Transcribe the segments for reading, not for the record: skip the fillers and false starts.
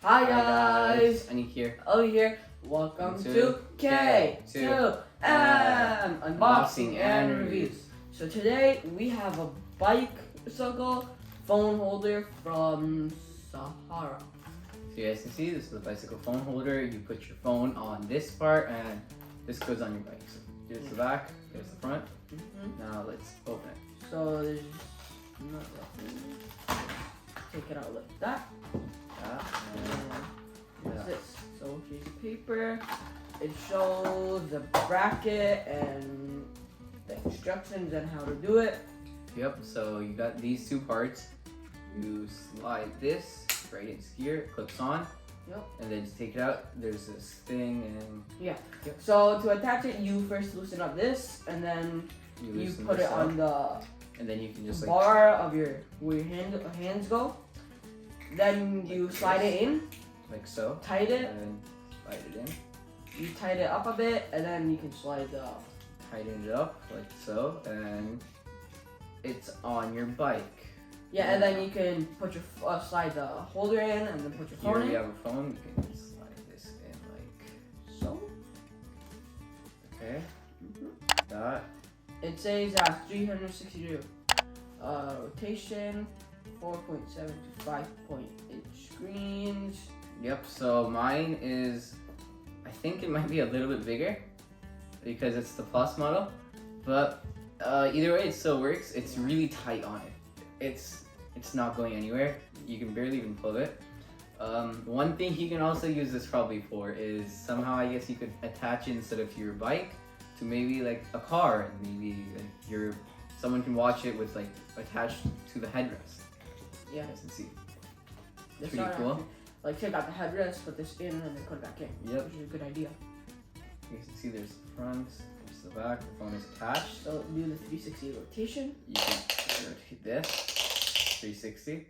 Hi guys! Aniq here. Oli here. Welcome to K2M Unboxing and Reviews. So today we have a bicycle phone holder from Sahara. So you guys can see, this is the bicycle phone holder. You put your phone on this part and this goes on your bike. So here's the back, here's the front. Now let's open it. So there's nothing. Take it out like that. And what's this? So here's the paper. It shows the bracket and the instructions and how to do it. Yep, so you got these two parts. You slide this right into here, it clips on. Yep. And then just take it out. There's this thing and yeah. Yep. So to attach it, you first loosen up this, and then you put it on the and then you can just bar of where your hands go. Then you slide it in, like so. Tight it. And then slide it in. You tighten it up a bit, and then you can slide it up. Tighten it up like so, and it's on your bike. Yeah, and then you can put your slide the holder in, and then put your phone in. Here we have a phone. You can slide this in like so. Okay. That. It says 360 degree rotation, 4.7 to 5.8 screens. Yep. So mine is, I think it might be a little bit bigger because it's the Plus model, but either way, it still works. It's really tight on it. It's not going anywhere. You can barely even pull it. One thing you can also use this probably for is somehow I guess you could attach it instead of your bike to maybe like a car, and maybe like someone can watch it with like attached to the headrest. Yeah. You guys can see. It's pretty cool. Actually, like take out the headrest, put this in, and then put it back in. Yep. Which is a good idea. You can see there's the front, there's the back. The phone is attached. So do the 360 rotation. You can rotate this 360.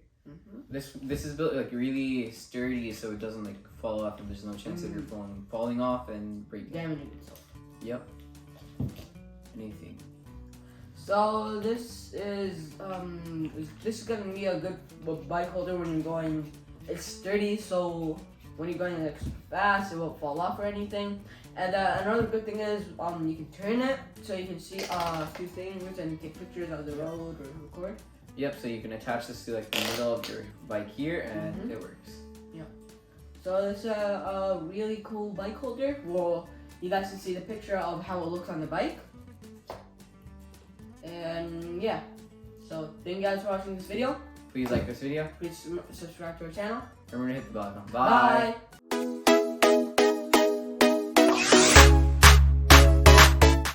This is built like really sturdy, so it doesn't like fall off, and there's no chance of your phone falling off and breaking. Damaging itself. Yep. Anything. So this is gonna be a good bike holder when you're going. It's sturdy, so when you're going like super fast, it won't fall off or anything. And another good thing is you can turn it so you can see a few things and take pictures of the road or record. Yep. So you can attach this to like the middle of your bike here, and it works. Yeah. So it's a really cool bike holder. Well, you guys can see the picture of how it looks on the bike. And yeah, so thank you guys for watching this video. Please like this video. Please subscribe to our channel. Remember to hit the bell icon. Bye.